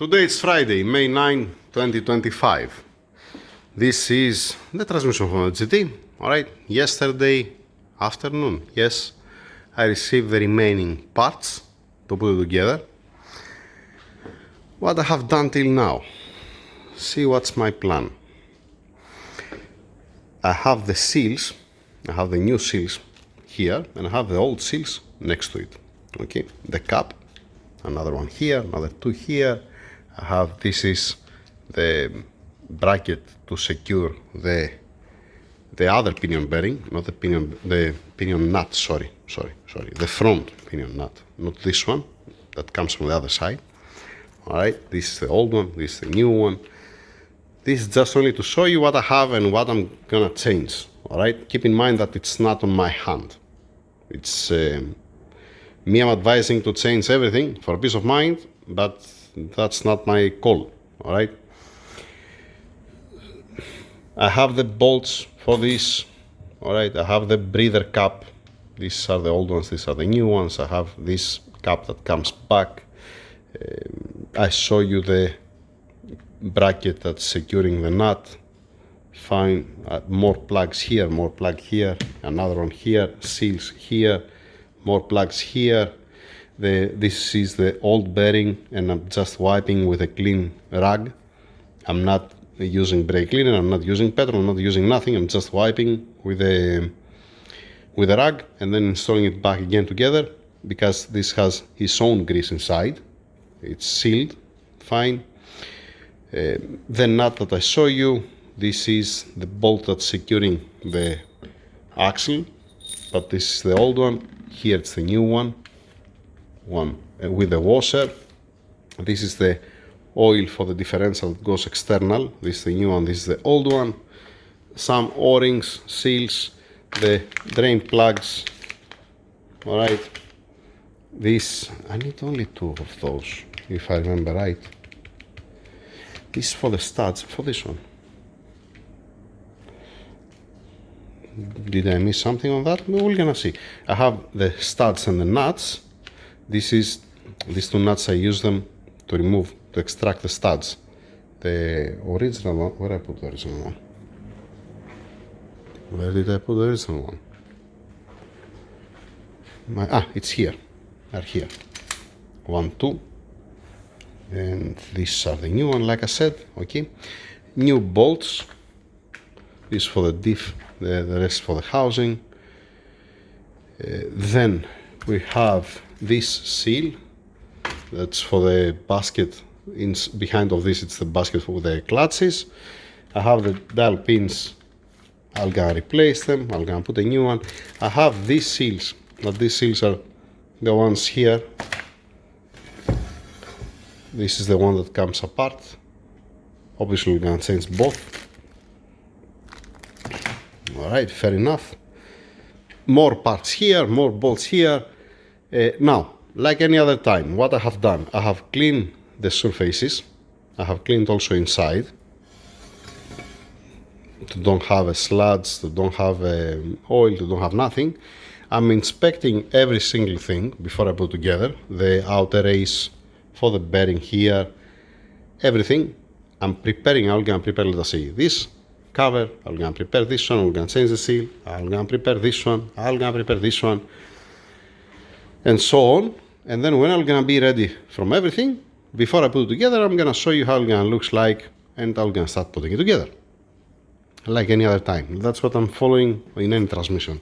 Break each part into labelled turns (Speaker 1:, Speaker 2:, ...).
Speaker 1: Today it's Friday, May 9, 2025. This is the transmission from the GT. Alright, yesterday afternoon, yes, I received the remaining parts to put it together. What I have done till now, see what's my plan. I have the seals, I have the new seals here, and I have the old seals next to it. Okay, the cap, another one here, another two here. I have, this is the bracket to secure the other pinion bearing, not the pinion nut, sorry, the front pinion nut, not this one, that comes from the other side. Alright, this is the old one, this is the new one. This is just only to show you what I have and what I'm gonna change. Alright, keep in mind that it's not on my hand. It's me, I'm advising to change everything for peace of mind, but that's not my call. Alright, I have the bolts for this. Alright, I have the breather cap. These are the old ones, these are the new ones. I have this cap that comes back. I show you the bracket that's securing the nut. Fine, more plugs here, more plug here, another one here, seals here, more plugs here. This is the old bearing, and I'm just wiping with a clean rag. I'm not using brake cleaner, I'm not using petrol, I'm not using nothing. I'm just wiping with a rag and then installing it back again together, because this has its own grease inside. It's sealed, fine. The nut that I show you, this is the bolt that's securing the axle, but this is the old one. Here it's the new one with the washer. This is the oil for the differential that goes external. This is the new one, this is the old one. Some O-rings, seals, the drain plugs. Alright, this, I need only two of those, if I remember right. This is for the studs, for this one. Did I miss something on that? We're gonna see. I have the studs and the nuts. These two nuts, I use them to extract the studs. The original one, where I put the original one? Where did I put the original one? It's here. They're here. 1, 2. And these are the new one, like I said. Okay. New bolts. This for the diff, the rest for the housing. Then we have this seal. That's for the basket. Behind of this, it's the basket for the clutches. I have the dial pins. I'm gonna replace them. I'm gonna put a new one. I have these seals. But these seals are the ones here. This is the one that comes apart. Obviously, we're gonna change both. Alright, fair enough. More parts here, more bolts here. Now, like any other time, what I have done, I have cleaned the surfaces. I have cleaned also inside. To don't have a sludge, to don't have oil, to don't have nothing. I'm inspecting every single thing before I put together. The outer race for the bearing here, everything. I'm preparing, I'm gonna prepare, let us see, this cover, I'm gonna prepare this one, I'm gonna change the seal, I'm gonna prepare this one, I'm gonna prepare this one, and so on. And then when I'm gonna be ready from everything, before I put it together, I'm gonna show you how it's gonna look like, and I'm gonna start putting it together. Like any other time. That's what I'm following in any transmission.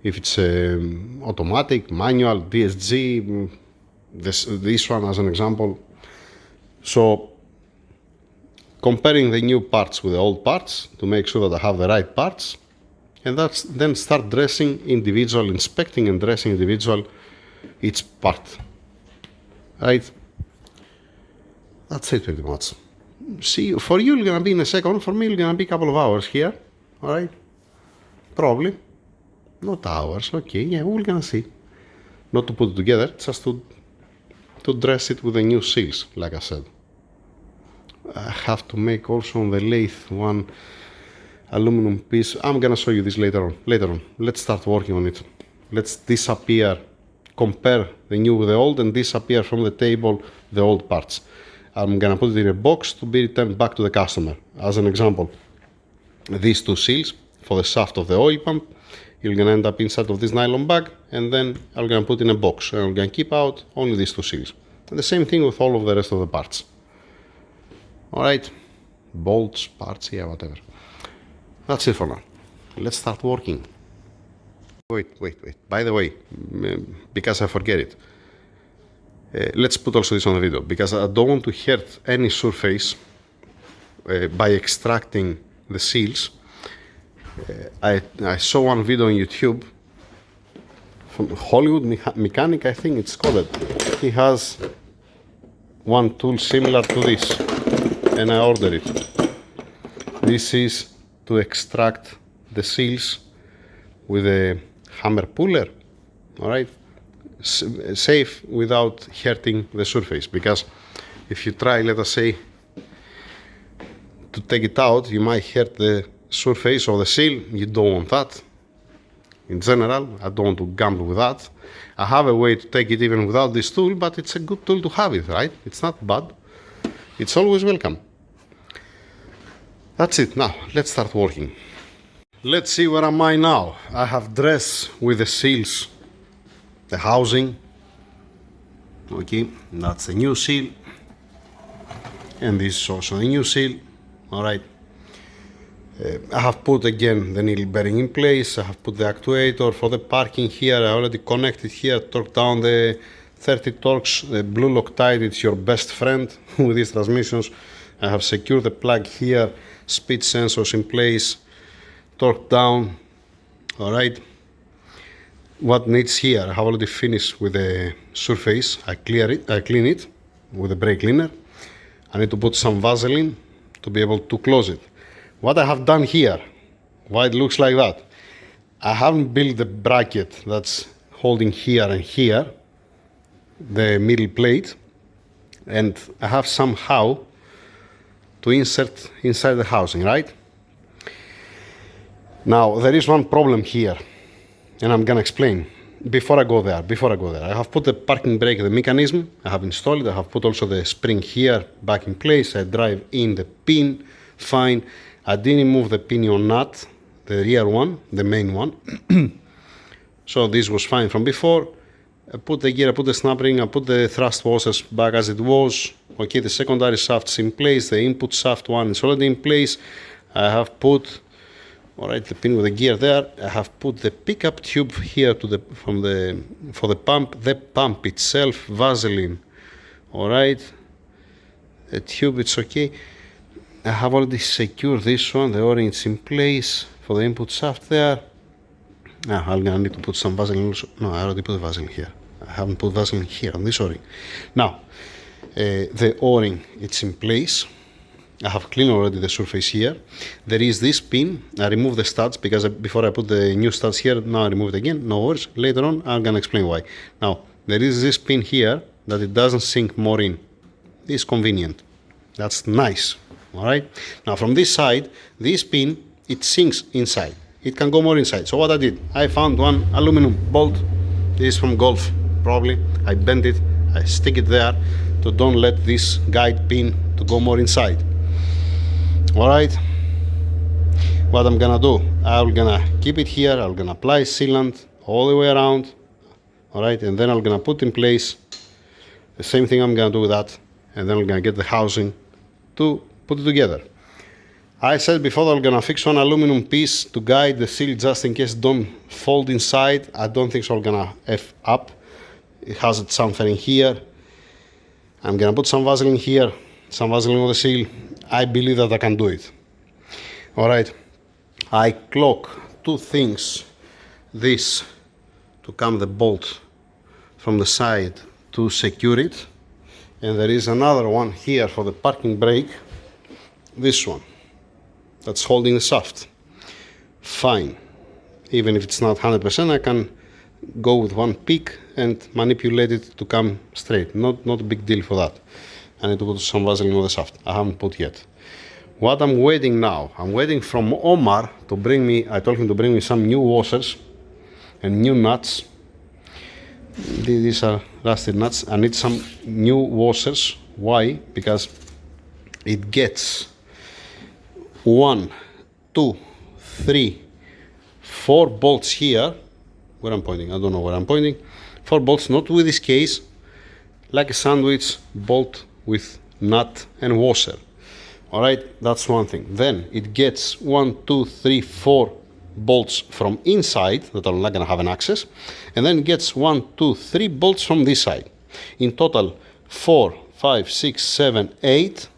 Speaker 1: If it's automatic, manual, DSG, this one as an example. So, comparing the new parts with the old parts to make sure that I have the right parts, and then start dressing individual, inspecting and dressing individual each part. Right? That's it pretty much. See, for you, it's gonna be in a second. For me, it's gonna be a couple of hours here. Alright? Probably. Not hours. Okay, yeah, we're gonna see. Not to put it together, just to dress it with the new seals, like I said. I have to make also on the lathe one aluminum piece. I'm gonna show you this later on. Let's start working on it. Let's disappear, compare the new with the old, and disappear from the table the old parts. I'm gonna put it in a box to be returned back to the customer. As an example, these two seals for the shaft of the oil pump, you're gonna end up inside of this nylon bag, and then I'm gonna put in a box, and I'm gonna keep out only these two seals. And the same thing with all of the rest of the parts. Alright, bolts, parts, yeah, whatever. That's it for now. Let's start working. Wait. By the way, because I forget it, let's put also this on the video, because I don't want to hurt any surface by extracting the seals. I saw one video on YouTube from Hollywood Mechanic, I think it's called. He has one tool similar to this, and I ordered it. This is to extract the seals with a hammer puller, all right? Safe without hurting the surface, because if you try, let us say, to take it out, you might hurt the surface of the seal. You don't want that. In general, I don't want to gamble with that. I have a way to take it even without this tool, but it's a good tool to have it, right? It's not bad. It's always welcome. That's it. Now, let's start working. Let's see where am I now. I have dressed with the seals, the housing. Okay, that's the new seal. And this is also the new seal. All right. I have put again the needle bearing in place. I have put the actuator for the parking here. I already connected here, torqued down the 30 torques. The blue Loctite, it's your best friend with these transmissions. I have secured the plug here, speed sensors in place, torqued down. All right. What needs here? I have already finished with the surface. I clean it with a brake cleaner. I need to put some Vaseline to be able to close it. What I have done here, why it looks like that, I haven't built the bracket that's holding here and here, the middle plate, and I have somehow to insert inside the housing, right? Now, there is one problem here, and I'm gonna explain. Before I go there, I have put the parking brake, the mechanism, I have installed it, I have put also the spring here back in place, I drive in the pin, fine. I didn't move the pinion nut, the rear one, the main one. So this was fine from before. I put the gear, I put the snap ring, I put the thrust washers back as it was. Okay, the secondary shaft's in place, the input shaft one is already in place. I have put, all right, the pin with the gear there. I have put the pickup tube here to the for the pump itself, Vaseline. All right, the tube, it's okay. I have already secured this one, the O-ring is in place for the input shaft there. Now I'm gonna need to put some Vaseline also. No, I already put Vaseline here. I haven't put Vaseline here on this O-ring. Now, the O-ring, it's in place. I have cleaned already the surface here. There is this pin. I removed the studs because before I put the new studs here, now I remove it again. No worries. Later on, I'm gonna explain why. Now, there is this pin here that it doesn't sink more in. It's convenient. That's nice. All right. Now from this side, this pin, it sinks inside. It can go more inside. So what I did, I found one aluminum bolt. This is from Golf, probably. I bend it, I stick it there to don't let this guide pin to go more inside. All right. What I'm gonna do, I'm gonna keep it here. I'm gonna apply sealant all the way around. All right, and then I'm gonna put in place the same thing. I'm gonna do with that, and then I'm gonna get the housing to put it together. I said before that I'm gonna fix one aluminum piece to guide the seal just in case it don't fold inside. I don't think so. I'm gonna F up. It has it something here. I'm gonna put some Vaseline here, some Vaseline on the seal. I believe that I can do it. All right. I clock two things. This to come the bolt from the side to secure it, and there is another one here for the parking brake. This one that's holding the shaft. Fine. Even if it's not 100%, I can go with one peak and manipulate it to come straight. Not a big deal for that. I need to put some Vaseline on the shaft. I haven't put yet. What I'm waiting now, I'm waiting from Omar to bring me, I told him to bring me some new washers and new nuts. These are rusted nuts. I need some new washers Why? Because it gets 1, 2, 3, 4 bolts here. Where I'm pointing, I don't know where I'm pointing. 4 bolts, not with this case, like a sandwich bolt with nut and washer. All right, that's one thing. Then it gets 1, 2, 3, 4 bolts from inside that are not gonna have an access, and then it gets 1, 2, 3 bolts from this side. In total, 4, 5, 6, 7, 8,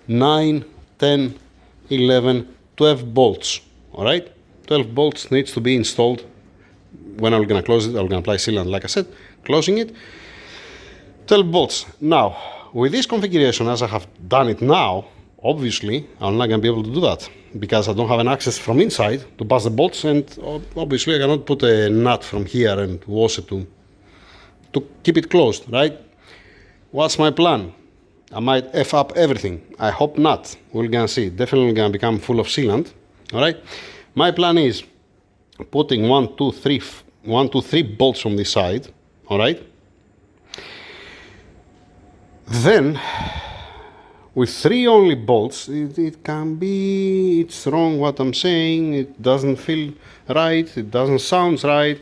Speaker 1: 9, 10, 11, 12 bolts. All right, 12 bolts needs to be installed. When I'm gonna close it, I'm gonna apply sealant, like I said, closing it. 12 bolts. Now, with this configuration, as I have done it now, obviously, I'm not gonna be able to do that because I don't have an access from inside to pass the bolts, and obviously I cannot put a nut from here and washer to keep it closed, right? What's my plan? I might F up everything. I hope not. We're gonna see. Definitely gonna become full of sealant. All right. My plan is putting 1, 2, 3 bolts from this side. All right. Then, with 3 only bolts, it can be. It's wrong what I'm saying. It doesn't feel right. It doesn't sound right.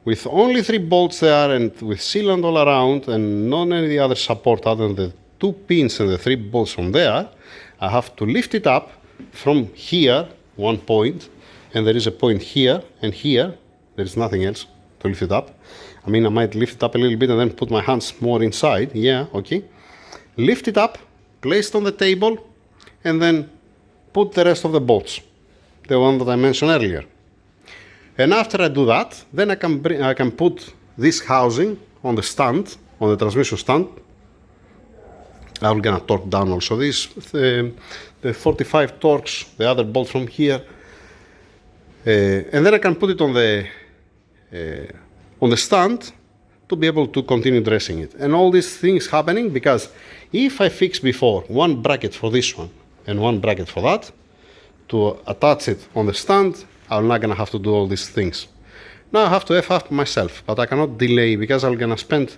Speaker 1: With only 3 bolts there and with sealant all around and not any other support other than the 2 pins and the 3 bolts from there, I have to lift it up from here, one point, and there is a point here and here. There is nothing else to lift it up. I mean, I might lift it up a little bit and then put my hands more inside. Yeah, okay. Lift it up, place it on the table, and then put the rest of the bolts, the one that I mentioned earlier. And after I do that, then I can put this housing on the stand, on the transmission stand. I'm gonna torque down also this, the 45 torques, the other bolt from here, and then I can put it on the stand to be able to continue dressing it. And all these things happening because if I fix before one bracket for this one and one bracket for that to attach it on the stand, I'm not gonna have to do all these things. Now I have to F up myself, but I cannot delay because I'm gonna spend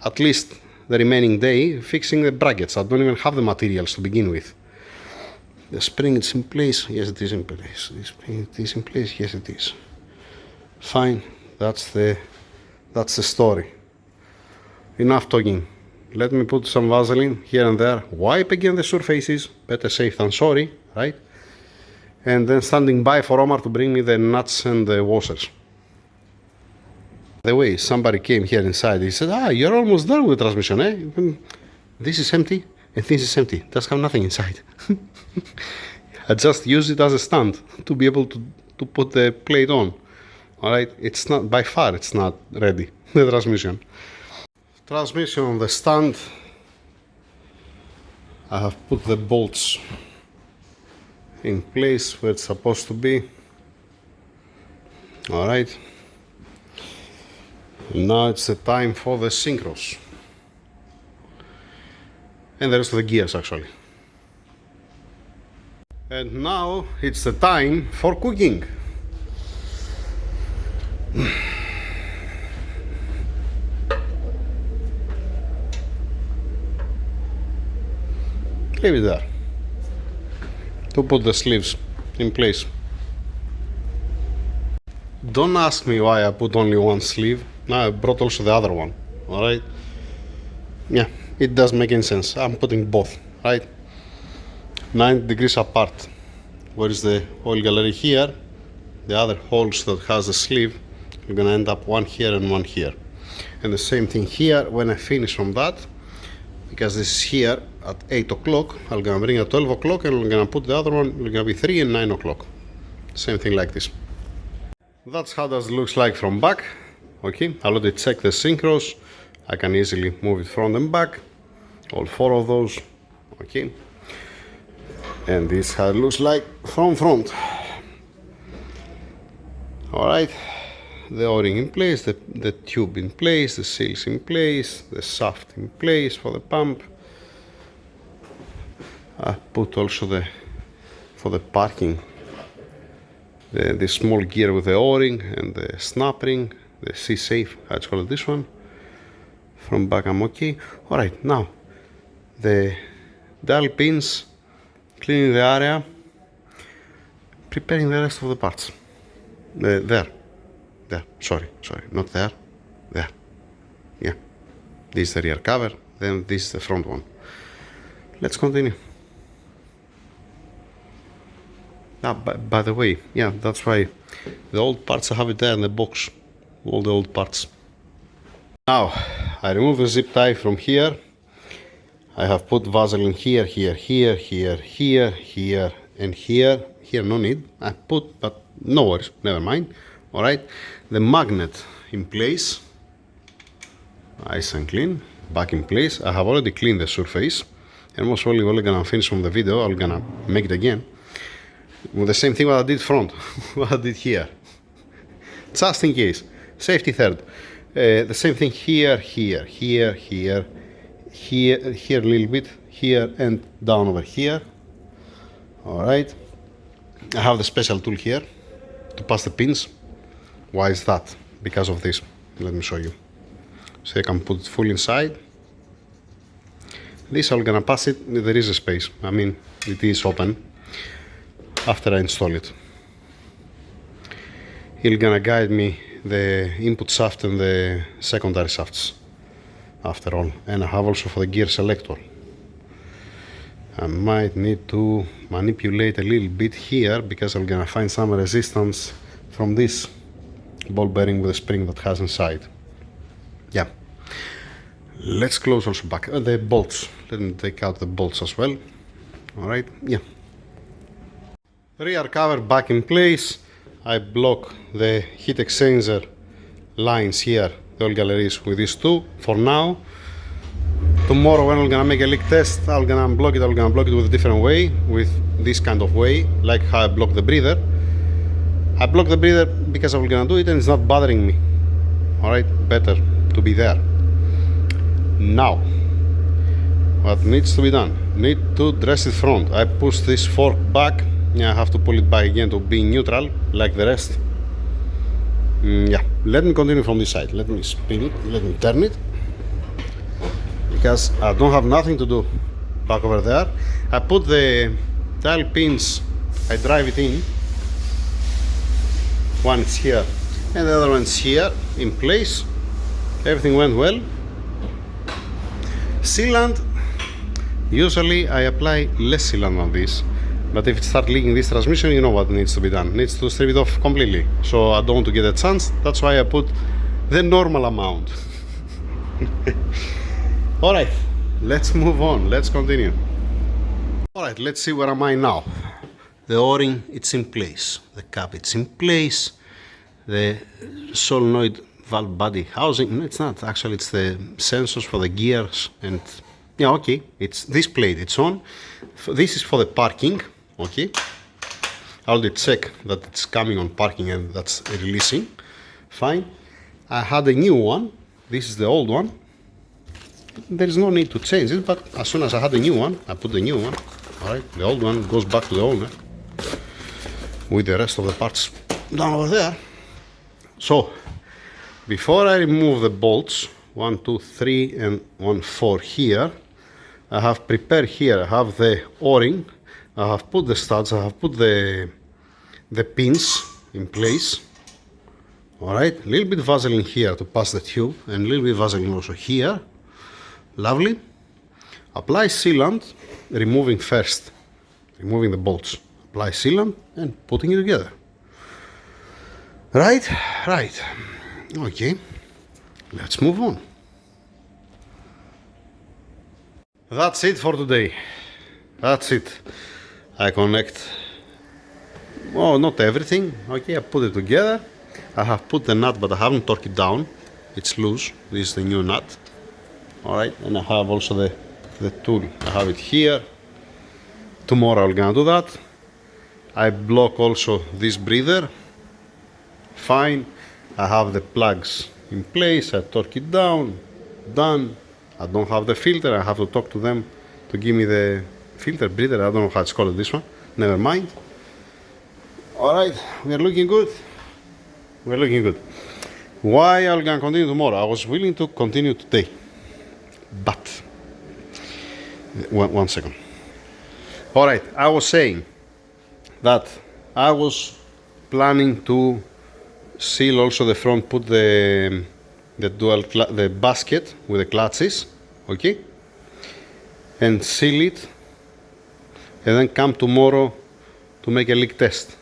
Speaker 1: at least the remaining day fixing the brackets. I don't even have the materials to begin with. The spring is in place. Yes, it is in place. The spring is in place. Yes, it is. Fine. That's the story. Enough talking. Let me put some Vaseline here and there. Wipe again the surfaces. Better safe than sorry, right? And then standing by for Omar to bring me the nuts and the washers. By the way, somebody came here inside. He said, you're almost done with the transmission, eh? This is empty and this is empty. Does have nothing inside. I just use it as a stand to be able to put the plate on. All right, it's not, by far, it's not ready, the transmission. Transmission on the stand. I have put the bolts in place where it's supposed to be. All right. Now it's the time for the synchros. And the rest of the gears, actually. And now it's the time for cooking. Leave it there. To put the sleeves in place. Don't ask me why I put only one sleeve. Now I brought also the other one. Alright? Yeah, it does make any sense. I'm putting both, right? 90 degrees apart. Where is the oil gallery here? The other holes that has the sleeve, you're gonna end up one here and one here. And the same thing here when I finish from that, because this is here at 8 o'clock, I'm gonna bring it at 12 o'clock and I'm gonna put the other one, it's gonna be 3 and 9 o'clock. Same thing like this. That's how that looks like from back. Okay, I already checked the synchros. I can easily move it front and back, all 4 of those. Okay, and this is how it looks like from front. All right, the o-ring in place, the tube in place, the seals in place, the shaft in place for the pump. I put also for the parking, the small gear with the o-ring and the snap ring, the C-safe, let's call it this one. From back I'm okay. Alright, now the dial pins, cleaning the area, preparing the rest of the parts. There, sorry, not there, there, yeah. This is the rear cover, then this is the front one. Let's continue. By the way, yeah, that's why the old parts I have it there in the box, all the old parts. Now, I remove the zip tie from here. I have put Vaseline here, here, here, here, here, here, and here. Here, no need. I put, but no worries, never mind. All right, the magnet in place, nice and clean, back in place. I have already cleaned the surface, and most probably we're gonna finish from the video. I'm gonna make it again with the same thing what I did front, what I did here, just in case. Safety third. The same thing here, here, here, here, here, here a little bit, here and down over here. All right. I have the special tool here to pass the pins. Why is that? Because of this. Let me show you. So I can put it full inside. This I'm gonna pass it. There is a space. I mean, it is open after I install it. It's gonna guide me the input shaft and the secondary shafts after all, and I have also for the gear selector. I might need to manipulate a little bit here because I'm gonna find some resistance from this ball bearing with a spring that has inside. Yeah, let's close also back the bolts. Let me take out the bolts as well. All right, yeah. Rear cover back in place. I block the heat exchanger lines here, the oil galleries, with these two for now. Tomorrow when I'm gonna make a leak test, I'm gonna unblock it. I'm gonna block it with a different way, with this kind of way, like how I block the breather. I block the breather because I'm gonna do it and it's not bothering me. Alright, better to be there. Now, what needs to be done? Need to dress it front. I push this fork back. Yeah, I have to pull it back again to be neutral, like the rest. Yeah, let me continue from this side. Let me spin it, let me turn it. Because I don't have nothing to do back over there. I put the dial pins, I drive it in. One is here and the other one's here in place. Everything went well. Sealant, usually I apply less sealant than this, but if it starts leaking this transmission, you know what needs to be done. It needs to strip it off completely. So I don't want to get a chance. That's why I put the normal amount. Alright, let's move on. Let's continue. Alright, let's see where am I now. The O-ring, it's in place. The cap, it's in place. The solenoid valve body housing, no, it's not. Actually, it's the sensors for the gears and yeah, okay. It's this plate, it's on. This is for the parking, okay. I already check that it's coming on parking and that's releasing. Fine. I had a new one. This is the old one. There is no need to change it, but as soon as I had a new one, I put the new one. Alright, the old one goes back to the owner with the rest of the parts down over there. So, before I remove the bolts, 1, 2, 3 and 1, 4 here, I have prepared here, I have the O-ring, I have put the studs, I have put the pins in place. Alright, a little bit Vaseline here to pass the tube and a little bit Vaseline also here. Lovely. Apply sealant, removing the bolts. Apply sealant and putting it together. Right. Okay, let's move on. That's it for today. That's it. I connect, oh, not everything. Okay, I put it together. I have put the nut, but I haven't torqued it down. It's loose. This is the new nut. Alright, and I have also the tool. I have it here. Tomorrow I'm gonna do that. I block also this breather. Fine. I have the plugs in place. I torque it down. Done. I don't have the filter. I have to talk to them to give me the filter breather. I don't know how it's called, this one. Never mind. Alright, we are looking good. We're looking good. Why I'm gonna continue tomorrow? I was willing to continue today, but One second. All right, I was saying that I was planning to seal also the front, put the the basket with the clutches, okay, and seal it, and then come tomorrow to make a leak test.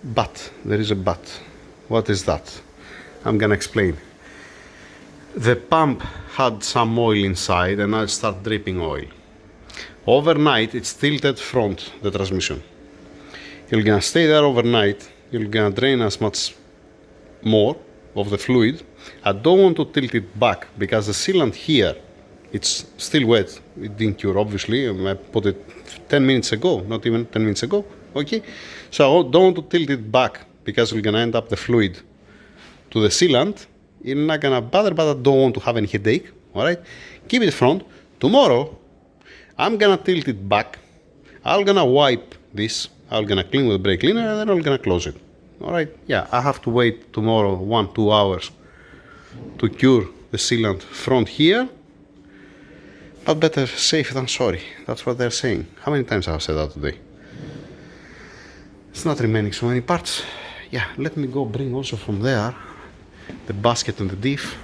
Speaker 1: But there is a but. What is that? I'm gonna explain. The pump had some oil inside and I start dripping oil. Overnight it's tilted front, the transmission. You're gonna stay there overnight, you're gonna drain as much more of the fluid. I don't want to tilt it back because the sealant here, it's still wet. It didn't cure, obviously. I put it 10 minutes ago, not even 10 minutes ago, okay? So I don't want to tilt it back because we're gonna end up the fluid to the sealant. It's not gonna bother, but I don't want to have any headache, all right? Keep it front. Tomorrow, I'm gonna tilt it back. I'm gonna wipe this. I'm gonna clean with brake cleaner and then I'm gonna close it. All right, yeah, I have to wait tomorrow 1-2 hours to cure the sealant front here. But better safe than sorry. That's what they're saying. How many times have I said that today? It's not remaining so many parts. Yeah, let me go bring also from there the basket and the diff.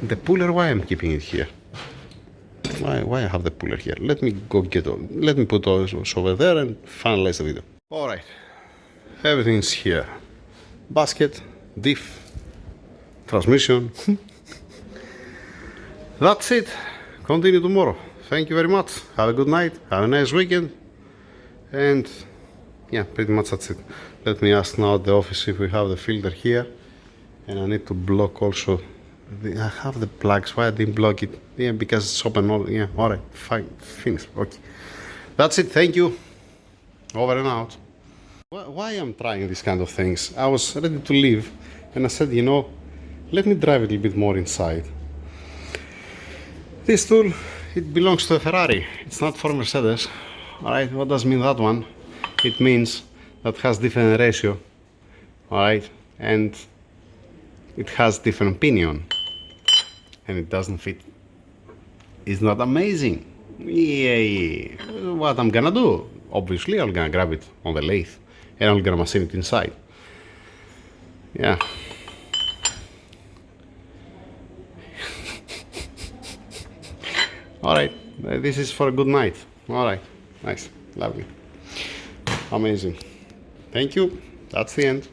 Speaker 1: The puller, why I'm keeping it here? Why I have the puller here? Let me go get all. Let me put all this over there and finalize the video. All right, everything's here. Basket, diff, transmission. That's it. Continue tomorrow. Thank you very much. Have a good night. Have a nice weekend. And yeah, pretty much that's it. Let me ask now at the office if we have the filter here. And I need to block also. I have the plugs. Why I didn't block it? Yeah, because it's open. All, yeah, all right, fine, finished. Okay, that's it. Thank you. Over and out. Why I'm trying these kind of things? I was ready to leave, and I said, you know, let me drive a little bit more inside. This tool, it belongs to a Ferrari. It's not for Mercedes. All right. What does mean that one? It means that has different ratio. All right, and it has different pinion and it doesn't fit. It's not amazing. Yeah. What I'm gonna do? Obviously I'm gonna grab it on the lathe and I'm gonna machine it inside. Yeah. Alright, this is for a good night. Alright, nice, lovely, amazing. Thank you, that's the end.